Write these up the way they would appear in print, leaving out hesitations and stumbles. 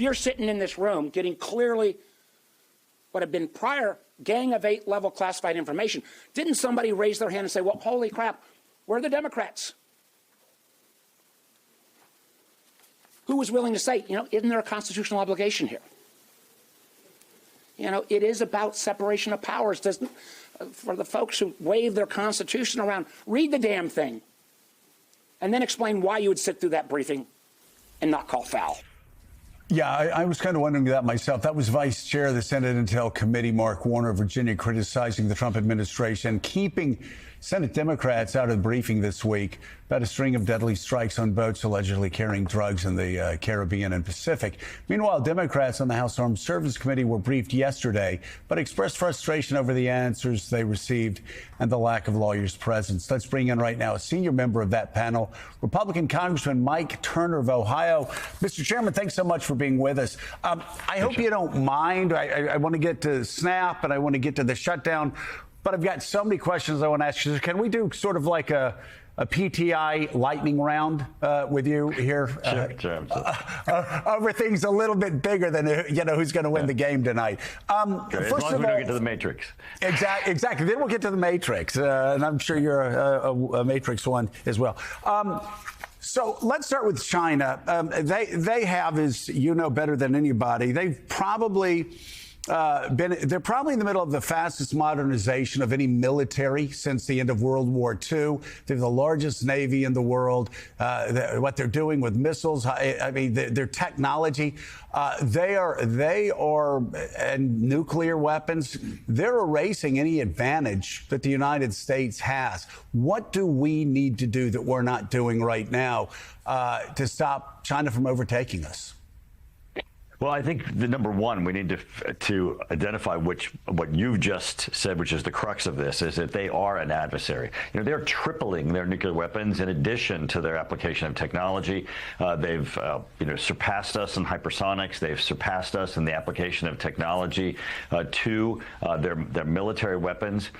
you're sitting in this room getting clearly what had been prior Gang of Eight level classified information, didn't somebody raise their hand and say, well, holy crap, where are the Democrats? Who was willing to say, isn't there a constitutional obligation here? It is about separation of powers. For the folks who wave their Constitution around, read the damn thing and then explain why you would sit through that briefing and not call foul. Yeah, I was kind of wondering that myself. That was Vice Chair of the Senate Intel Committee, Mark Warner of Virginia, criticizing the Trump administration, keeping Senate Democrats out of the briefing this week about a string of deadly strikes on boats allegedly carrying drugs in the Caribbean and Pacific. Meanwhile, Democrats on the House Armed Services Committee were briefed yesterday, but expressed frustration over the answers they received and the lack of lawyers' presence. Let's bring in right now a senior member of that panel, Republican Congressman Mike Turner of Ohio. Mr. Chairman, thanks so much for being with us. I hope you don't mind. I want to get to SNAP and I want to get to the shutdown, but I've got so many questions I want to ask you. Can we do sort of like a PTI lightning round with you here? Sure. Over things a little bit bigger than, who's going to win the game tonight. As long as we don't get to the Matrix. Exactly. Then we'll get to the Matrix. And I'm sure you're a Matrix one as well. So let's start with China. They have, as you know better than anybody, they're probably in the middle of the fastest modernization of any military since the end of World War II. They're the largest navy in the world. What they're doing with missiles, their technology, they are, and nuclear weapons, they're erasing any advantage that the United States has. What do we need to do that we're not doing right now to stop China from overtaking us? Well, I think the number one, we need to identify what you've just said, which is the crux of this, is that they are an adversary. They're tripling their nuclear weapons in addition to their application of technology. They've surpassed us in hypersonics. They've surpassed us in the application of technology to their military weapons.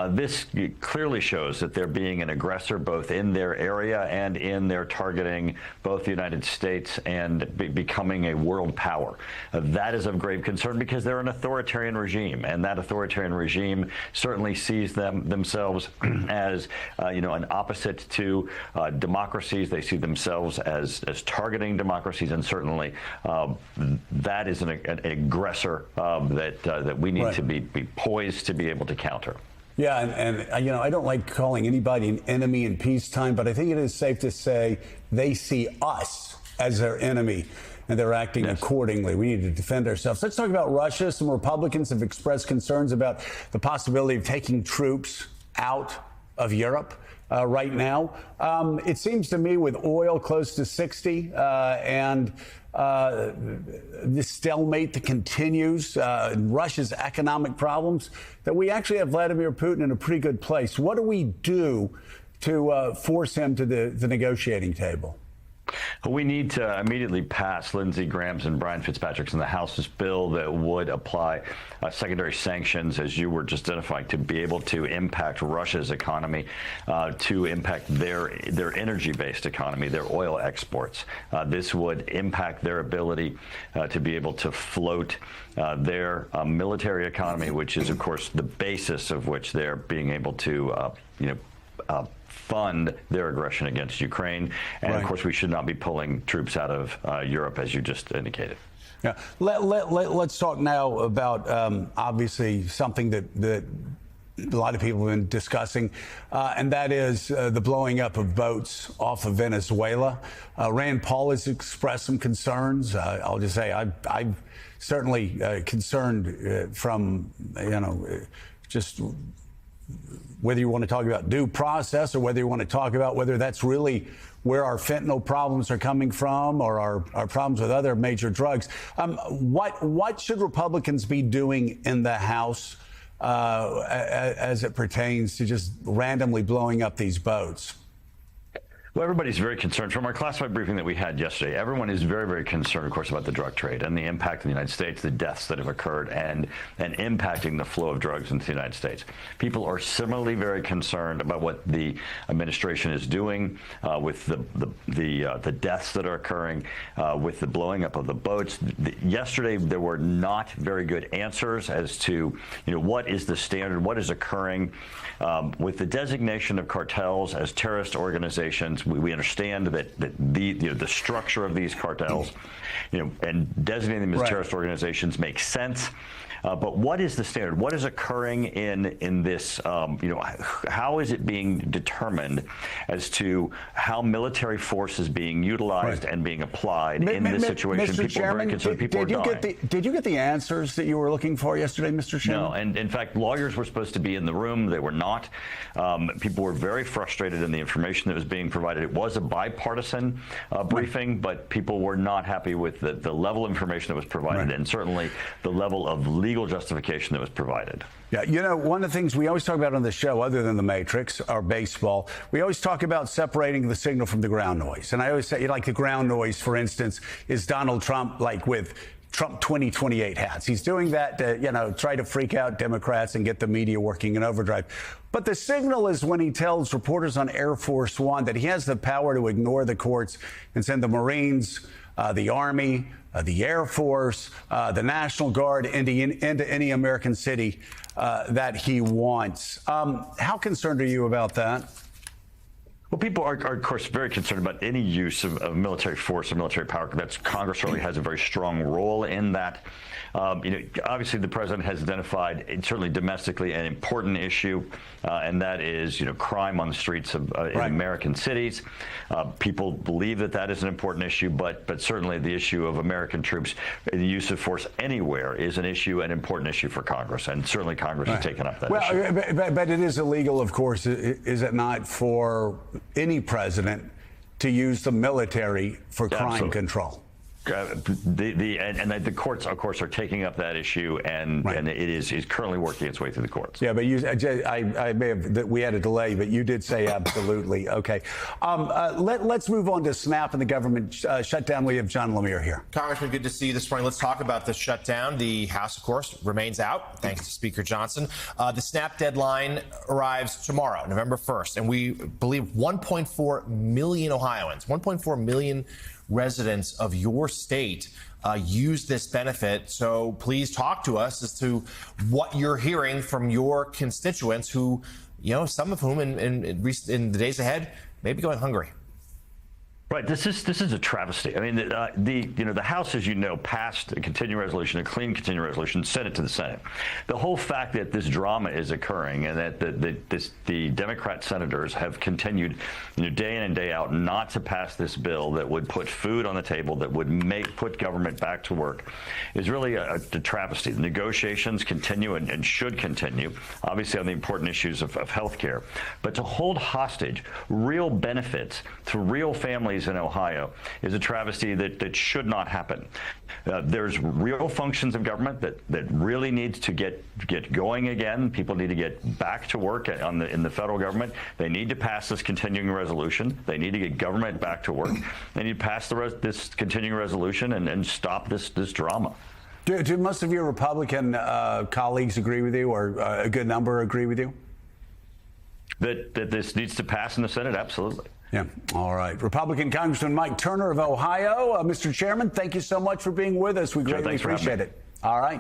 This clearly shows that they're being an aggressor both in their area and in their targeting both the United States and becoming a world power. That is of grave concern because they're an authoritarian regime, and that authoritarian regime certainly sees themselves as an opposite to democracies. They see themselves as targeting democracies, and certainly that is an aggressor that we need to be poised to be able to counter. Yeah, and I don't like calling anybody an enemy in peacetime, but I think it is safe to say they see us as their enemy, and they're acting accordingly. We need to defend ourselves. Let's talk about Russia. Some Republicans have expressed concerns about the possibility of taking troops out of Europe right now. It seems to me with oil close to 60 and this stalemate that continues, Russia's economic problems, that we actually have Vladimir Putin in a pretty good place. What do we do to force him to the negotiating table? We need to immediately pass Lindsey Graham's and Brian Fitzpatrick's in the House's bill that would apply secondary sanctions, as you were just identifying, to be able to impact Russia's economy, to impact their energy-based economy, their oil exports. This would impact their ability to be able to float their military economy, which is, of course, the basis of which they're being able to, fund their aggression against Ukraine. And of course, we should not be pulling troops out of Europe, as you just indicated. Yeah. Let's talk now about obviously something that a lot of people have been discussing, and that is the blowing up of boats off of Venezuela. Rand Paul has expressed some concerns. I'll just say I'm certainly concerned from, just whether you want to talk about due process or whether you want to talk about whether that's really where our fentanyl problems are coming from or our problems with other major drugs. What should Republicans be doing in the House as it pertains to just randomly blowing up these boats? Well, everybody's very concerned. From our classified briefing that we had yesterday, everyone is very, very concerned, of course, about the drug trade and the impact in the United States, the deaths that have occurred, and impacting the flow of drugs into the United States. People are similarly very concerned about what the administration is doing with the deaths that are occurring, with the blowing up of the boats. Yesterday, there were not very good answers as to, what is the standard, what is occurring with the designation of cartels as terrorist organizations. We understand that the structure of these cartels, and designating them as terrorist organizations makes sense. But what is the standard? What is occurring in this? How is it being determined as to how military force is being utilized and being applied in this situation? Mr. Chairman, did you get the answers that you were looking for yesterday, Mr. Chairman? No, and in fact, lawyers were supposed to be in the room. They were not. People were very frustrated in the information that was being provided. It was a bipartisan briefing, but people were not happy with the level of information that was provided, and certainly the level of legal justification that was provided. Yeah, one of the things we always talk about on the show, other than the Matrix or baseball, we always talk about separating the signal from the ground noise. And I always say, like, the ground noise, for instance, is Donald Trump, like with Trump 2028 hats. He's doing that to, try to freak out Democrats and get the media working in overdrive. But the signal is when he tells reporters on Air Force One that he has the power to ignore the courts and send the Marines, the Army, the Air Force, the National Guard into any American city that he wants. How concerned are you about that? Well, people are, of course, very concerned about any use of military force or military power. Congress certainly has a very strong role in that. Obviously, the president has identified, certainly domestically, an important issue, and that is, crime on the streets of in American cities. People believe that is an important issue, but certainly the issue of American troops, the use of force anywhere, is an issue, an important issue for Congress, and certainly Congress has taken up that issue. But it is illegal, of course, is it not, for any president to use the military for crime control? The courts, of course, are taking up that issue, and it is currently working its way through the courts. Yeah, but I may have, we had a delay, but you did say absolutely. Okay. Let's move on to SNAP and the government shutdown. We have John Lemire here. Congressman, good to see you this morning. Let's talk about the shutdown. The House, of course, remains out, thanks to Speaker Johnson. The SNAP deadline arrives tomorrow, November 1st, and we believe 1.4 million Ohioans, 1.4 million residents of your state use this benefit. So please talk to us as to what you're hearing from your constituents who, some of whom in the days ahead may be going hungry. Right. This is a travesty. I mean, the House, as you know, passed a continuing resolution, a clean continuing resolution, sent it to the Senate. The whole fact that this drama is occurring and that the Democrat senators have continued, day in and day out, not to pass this bill that would put food on the table, that would put government back to work, is really a travesty. The negotiations continue and should continue, obviously on the important issues of health care, but to hold hostage real benefits to real families in Ohio is a travesty that should not happen. There's real functions of government that really needs to get going again. People need to get back to work in the federal government. They need to pass this continuing resolution. They need to get government back to work. They need to pass this continuing resolution and stop this drama. Do most of your Republican colleagues agree with you, or a good number agree with you? That this needs to pass in the Senate? Absolutely. Yeah. All right. Republican Congressman Mike Turner of Ohio. Mr. Chairman, thank you so much for being with us. We greatly appreciate it. All right.